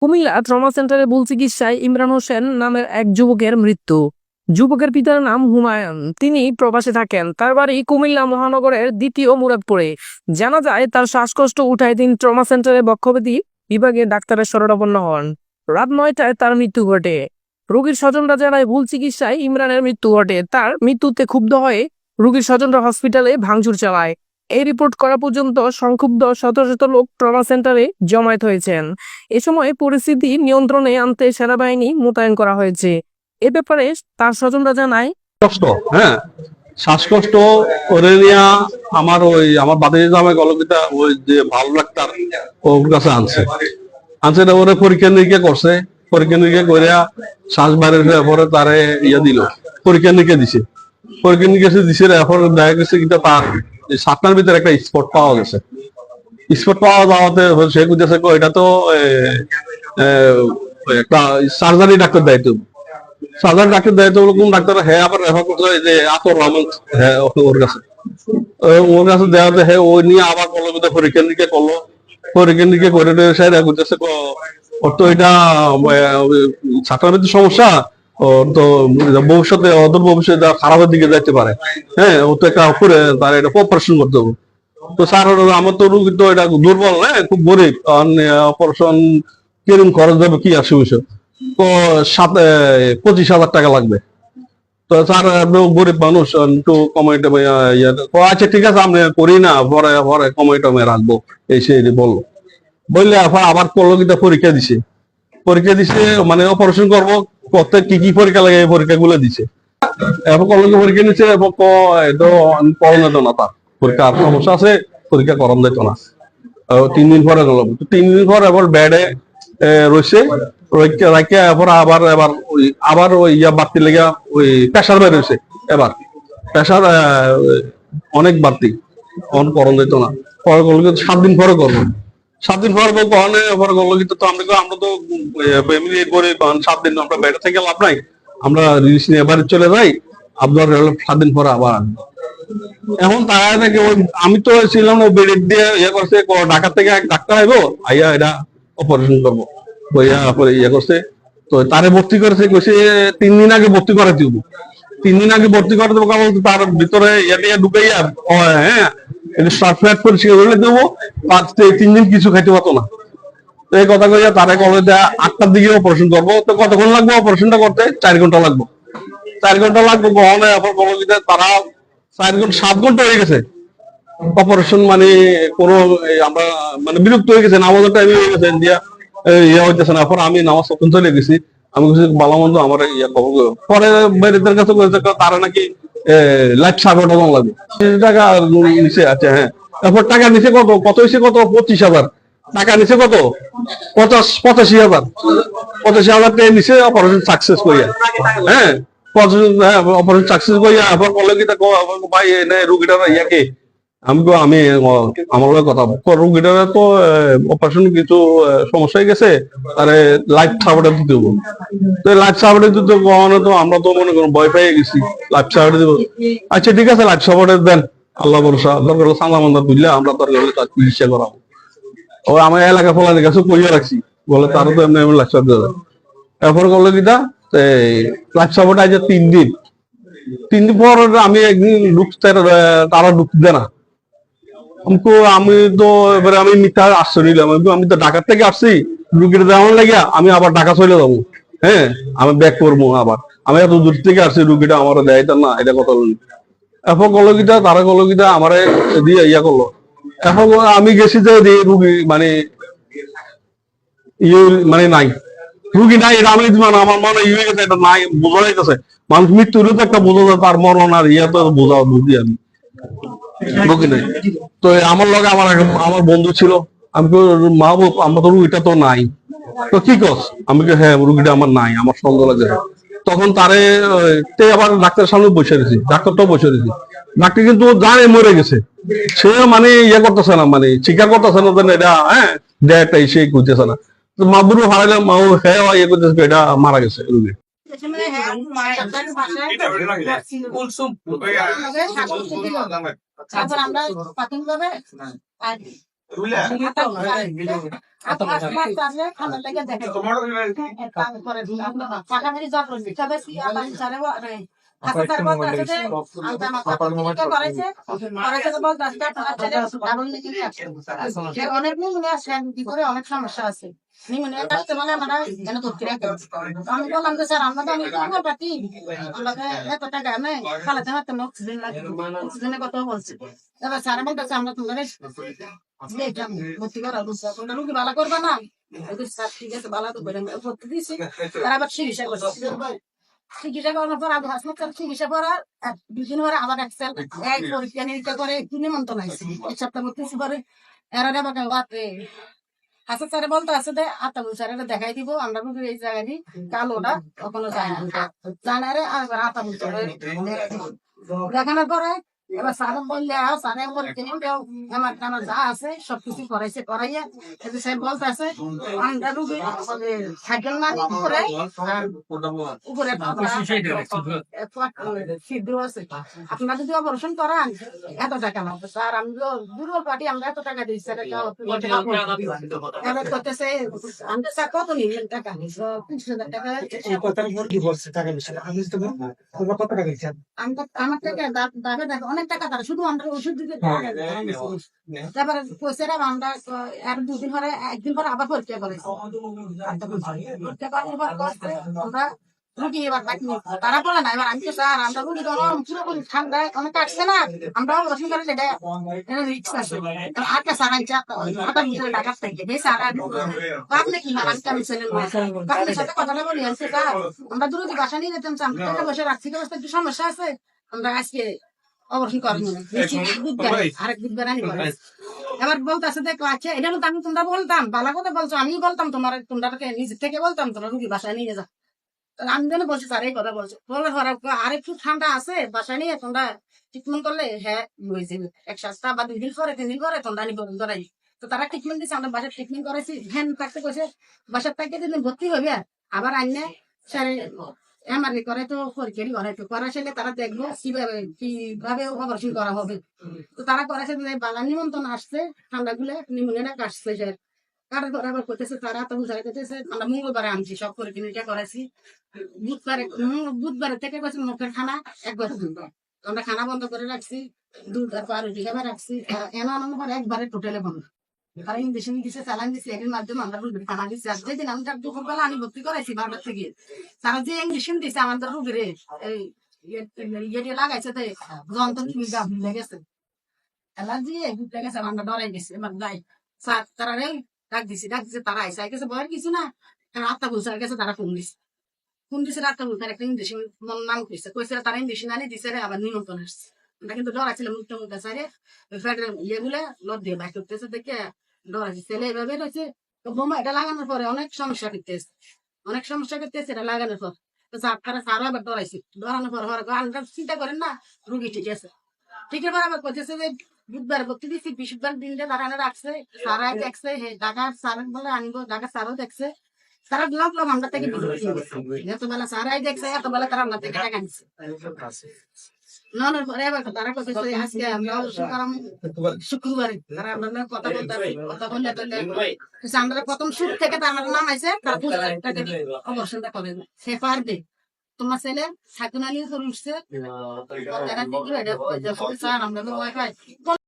Comilla trauma সেন্টারে ভুল চিকিৎসায় ইমরান হোসেন নামের এক যুবকের মৃত্যু। যুবকের পিতার নাম হুমায়ুন, তিনি প্রবাসে থাকেন। তার বাড়ি কুমিল্লা মহানগরের দ্বিতীয় মুরাদপুরে। জানা যায় তার শ্বাসকষ্ট উঠায় তিনি ট্রমা সেন্টারে বক্ষব্যাধি বিভাগে ডাক্তারের শরণাপন্ন হন। রাত 9টায় তার মৃত্যু ঘটে। রোগীর স্বজনরা জানায় ভুল চিকিৎসায় ইমরানের মৃত্যু ঘটে। তার মৃত্যুতে ক্ষুব্ধ হয়ে রোগীর স্বজনরা হসপিটালে ভাঙচুর চালায়। এই রিপোর্ট করা পর্যন্ত সংক্ষুব্ধ শত শত লোক ট্রমা সেন্টারে জমায়েত হয়েছেন। এ সময় পরিস্থিতি নিয়ন্ত্রণে আনতে সেনাবাহিনী মোতায়েন করা হয়েছে। এ ব্যাপারে তার স্বজনরা জানায়, কষ্ট, হ্যাঁ, শ্বাসকষ্ট করে নিয়ে আমার বাদে জামাই কলকিতা ওই যে ভালো ডাক্তার ওর কাছে আনছে না, ওরে পরীক্ষা নিরীক্ষা করছে। পরীক্ষা নিরীক্ষা করিয়া শ্বাস বাইরে পরে তারে দিল, পরীক্ষা নিরীক্ষা দিছে। পরীক্ষা নিরীক্ষা দিছে, এরপর দেখা গেছে কিনা তার 7টার ভিতরে একটা স্পট পাওয়া গেছে। স্পট পাওয়া যাওয়াতে সে বুঝেছে এটা তো একটা সার্জারি ডাক্তার দায়িত্ব। সাধারণ ডাক্তার দায়িত্ব কোন ডাক্তার হ্যাঁ আবার রেফার করতে হয় যে আতর রহমান, হ্যাঁ ওর কাছে দেওয়াতে হ্যাঁ ওই নিয়ে আবার কলকাতা পরীক্ষা নিরীক্ষা করলো। পরীক্ষা নিরীক্ষা করে করতেছে ওর তো এটা ছাত্রের ভিতরে সমস্যা, ওর তো ভবিষ্যতে অদূর ভবিষ্যতে খারাপের দিকে যাইতে পারে। হ্যাঁ, ও তো একটা করে তার এটা অপারেশন করতে হবে। তো স্যার আমার তো রুগী তো এটা দুর্বল, হ্যাঁ খুব গরিব, অপারেশন কিরকম খরচ যাবে কি আসে বিষয়, তো 25,000 টাকা লাগবে। তো স্যার গরিব মানুষ, একটু কমাইতে আচ্ছা ঠিক আছে আমি করি না, পরে পরে কমাই রাখবো এই সে বললো। বললে আবার কলকিতা পরীক্ষা দিছে। পরীক্ষা দিছে মানে অপারেশন করবো, করতে কি কি পরীক্ষা লাগে এই পরীক্ষাগুলো দিছে। এখন কলকে পরীক্ষা নিচ্ছে, তো করণ যেত না, তার পরীক্ষার সমস্যা আছে, পরীক্ষা করান যেত না। 3 দিন পরে গেল, 3 দিন পর এবার বেডে রয়েছে, আবার ওই বাড়তি লেগে ওই প্রেশার বের হয়েছে। এবার প্রেশার অনেক বাড়তি, অন করণ যেত না। পরে করলো 7 দিন পরে করবো। 7 দিন পরে পরে করলো, কিন্তু তো আমরা তো ফ্যামিলি করে 7 দিন আমরা বেডে থেকে লাভ নাই, আমরা রিলিজ নিয়ে বাড়ি চলে যাই। আপনার 7 দিন পরে আবার আসবো। এখন তারা নাকি আমি তো ছিলাম ও বেড দিয়ে করছে, ঢাকা থেকে এক ডাক্তার আইবো, আইয়া এটা অপারেশন করবো করছে। তো তারে ভর্তি করেছে, কইছে 3 দিন আগে ভর্তি করে দিব। 3 দিন আগে ভর্তি করে দেবো, কারণ তার ভিতরে ঢুকাইয়া হ্যাঁ ফ্ল্যাট পরিষ্কার করে দেবো। 3 দিন কিছু খাইতে পারতো না। এই কথা কইয়া তারে কবে 8টার দিকে অপারেশন করবো। তো কতক্ষণ লাগবে অপারেশনটা করতে? 4 ঘন্টা লাগবে। 4 ঘন্টা লাগবে গহনে। তারা 7 ঘন্টা হয়ে গেছে অপারেশন, মানে কোনো আমরা মানে বিরক্ত হয়ে গেছে, নামাজের টাইম হয়ে গেছে, ইয়া হইতেছে না। আমি নামাজ তখন চলে গেছি। আমি ভালো মন্দ আমার পরে বাইরেদের কাছে তারা নাকি লাইফ সার্ভে লাগবে টাকা নিচে আছে। হ্যাঁ, তারপর টাকা নিচে কত হয়েছে, কত 25,000 টাকা নিচে, কত 85,000 85,000 টাকা নিচে অপারেশন সাকসেস করিয়া। হ্যাঁ, অপারেশন সাকসেস করিয়া আবার বলে কি ভাই রুগীটা ইয়াকে আমি আমার কথা রুগীটার তো অপারেশন কিছু সমস্যা হয়ে গেছে, তারে লাইফ সাপোর্ট দিতে হবো। তো লাইফ সাপোর্ট দিতে কখনো তো আমরা তো মনে করুন ভয় পেয়ে গেছি, লাইফ সাপোর্ট দিব। আচ্ছা ঠিক আছে, লাইফ সাপোর্ট দেন, আল্লাহ ভরসা, দরকার সান্দা মান্দা বুঝলে আমরা দরকার তার চিকিৎসা করাবো। ও আমার এলাকা ফলানি কাছে কইয়া রাখছি, বলে তারও তো এমনি লাইফ সাপোর্ট দেবে। এরপর করলো কিটা লাইফ সাপোর্ট আছে 3 দিন। 3 দিন পর আমি একদিন ঢুকতে, তারা ঢুকতে দেয় না। আমি তো এবারে আমি মিথ্যা আশ্রয় নিলাম, আমি তো ঢাকা থেকে আসছি রুগীটা দেওয়ার লাগিয়া, আমি আবার ঢাকা চলে যাবো। হ্যাঁ, আমি ব্যাক করবো আবার, আমি এত দূর থেকে আসছি, রুগীটা আমার দেয় না, এটা কথা বলি। এখন কলকিটা তারা কলকিটা আমার দিয়ে ইয়া করলো। এখন আমি গেছি যে রুগী মানে মানে নাই, রুগী নাই, এটা আমি আমার মনে ইয়ে গেছে, এটা নাই বোঝা যাইতেছে। মানুষ মৃত্যুর তো একটা বোঝা যায়, তার মরণ আর ইয়া তো বোঝা বুঝি আমি রুগী নাই। তো আমার লগে আমার বন্ধু ছিল, আমি মা আমরা তো রুগীটা তো নাই, তো কি কস? আমি হ্যাঁ রুগীটা আমার নাই, আমার সন্দেহ লাগে। তখন তারে আবার ডাক্তারের সামনে বসে দিয়েছি, ডাক্তারটাও বসে দিয়েছি। ডাক্তার কিন্তু জানে মরে গেছে, সে মানে ইয়ে করতেছে না, মানে স্বীকার করতেছে না এটা হ্যাঁ দেয়টা সে করতেছে না। তো মা বুড়ো হারাইলাম, মা হ্যাঁ ইয়ে করতেছে এটা মারা গেছে রুগী। তারপর আমরা প্রাথমিকভাবে অনেক কি করে অনেক সমস্যা আছে নিউমোনিয়া কাটতে মানে আমরা যেন ভর্তি রাখি আমি বললাম যে স্যার আমরা তো আমি পার্টি আমাকে এত টাকা নেই খালাতে হাতে অক্সিজেন লাগে অক্সিজেনের কথা বলছি এবার স্যার বলতেছে আমরা তোমাদের ভর্তি করা বুঝছো তোমরা রুগী ভালো করবে না স্যার ঠিক আছে ভালো তো করে ভর্তি দিয়েছি তারা আবার চিকিৎসা করছে চিকিৎসা করার পর আবার হাসপাতাল চিকিৎসা করার 2 দিন পরে আবার এক পরীক্ষা নিরীক্ষা করে নিমন্ত্রণ হয়েছে এক সপ্তাহ ভর্তি পরে এরা আবার রাত্রে হাসান স্যারে বলতে আছে যে আতাবুল স্যারের দেখাই দিব আমরা রুগীর এই জায়গায় কালোটা কখনো যায় না জানারে আর আতাবুল স্যারের দেখানোর পরে এবার স্যার বললে স্যারে বলতে আমার আমার যা আছে সবকিছু করাইছে করাইয়া স্যার বলতে আছে আমরা রুগী সাইকেল না উপরে উপরে ছিদ্র আছে আপনারা যদি অপারেশন করান এত টাকা লাগবে স্যার আমি দুর্বল পার্টি আমরা এত টাকা দিই স্যার এবার করতেছে আমি স্যার কত নিলেন টাকা 30,000 টাকা আমার টাকা দাবে দেখো অনেক টাকা তারা শুধু আমরা ওষুধ দিতে তারপরে পয়সাটা আমরা আর 2 দিন পরে একদিন পরে আবার পরীক্ষা করেছি পরীক্ষা করার পর আমরা রুগী এবার তারা বলে না এবার আমি তো স্যার আমরা রুগী পুরোপুরি ঠান্ডায় অনেক কাটছে না আমরা অপারেশন করে যেটা রিক্স আছে আটটা স্যার আনছে আটা ভিতরে টাকা থেকে বেশ আর আপনি কি না আমি ছেলে আপনার সাথে কথাটা বলি আনছে স্যার আমরা রুগী বাসা নিয়ে যেতাম আমরা টাকা পয়সা রাখছি অবস্থা একটু সমস্যা আছে আমরা আজকে অপারেশন করবো আরেক বুধবার আনি এবার বলতেছে দেখো আচ্ছা এটা তো আমি তোমরা বলতাম ভালো কথা বলছো আমি বলতাম তোমরাকে নিজের থেকে বলতাম তোমরা রুগী বাসায় নিয়ে যা আমি যেন বলছি স্যার এই কথা বলছো আর একটু ঠান্ডা আছে বাসায় নিয়ে তোমরা ট্রিটমেন্ট করলে হ্যাঁ হয়ে যাবে 1 সপ্তাহ বা 2 দিন পরে 3 দিন পরে তোমরা নিবো ধরাই তো তারা ট্রিটমেন্ট দিচ্ছে আমরা বাসায় ট্রিটমেন্ট করেছি ভ্যান থাকতে কইছে বাসার থেকে দিন ভর্তি হবে আবার আইনে স্যারে এমআরআই করে তো পরীক্ষা করে তো করা শেষে তারা দেখবো কিভাবে অপারেশন করা হবে তো তারা করেছে বাংলা নিমন্ত্রণ আসছে ঠান্ডা গুলে নিউমোনিয়া কাটছে স্যার কাটার পর আবার করতেছে তারা তো বুঝাই করতেছে আমরা মঙ্গলবারে আনছি সব পরীক্ষা করেছি বুধবারে থেকে গেছে মুখের খানা একবার আমরা খানা বন্ধ করে রাখছি 2 আর 5 খাবার রাখছি এমন পরে একবারে টোটালে বন্ধ তারা ইঞ্জেকশন দিচ্ছে চালান দিচ্ছে এর মাধ্যমে আমরা রুগীর খানা দিচ্ছি আর যেদিন আমি তার দুপুরবেলা আমি ভর্তি করাইছি 12টার থেকে তারা যে ইঞ্জেকশন দিচ্ছে আমাদের রুগীর ইয়ে লাগাইছে তো যন্ত্র লেগেছে অ্যালার্জি লেগেছে আমরা ডরাই গেছি এবার যাই স্যার তারা ডাক দিছে তারা আইসা গেছে বয়ের কিছু না আত্মা বুঝার গেছে তারা ফোন দিছে আত্মা বুঝার একটা ইঞ্জেকশন নাম কইছে কইছে তারা ইঞ্জেকশন আনি দিছে আবার নিমন্ত্রণ আসছে আমরা কিন্তু ডরাইছিলাম মুখটা মুখটা সারে ফেডারেল ইয়েগুলো লদ দিয়ে বাইক করতেছে দেখে ডরাইছি ছেলে এভাবে রয়েছে তো বোমা এটা লাগানোর পরে অনেক সমস্যা করতেছে এটা লাগানোর পর তো তারা সারা আবার ডরানোর পর আমরা চিন্তা করেন না রুগী ঠিক আছে ঠিক আছে আবার করতেছে যে বুধবার ভর্তি দিচ্ছি বৃহস্পতিবার দিনটা তারা রাখছে সারা দেখছে ঢাকার স্যার বলে আনবো ঢাকার স্যারও দেখছে তারা লাগলাম আমরা থেকে এতবেলা সারাই দেখছে এতবেলা তারা আমরা থেকে টাকা নিচ্ছে তারা আজকে আমরা শুক্রবারে তারা আমরা কথা বললে আমরা প্রথম শুরু থেকে তার নামাইছে অবশ্যই করবেন সে পারবে তোমার ছেলে সাইকেল নিয়ে উঠছে আমরা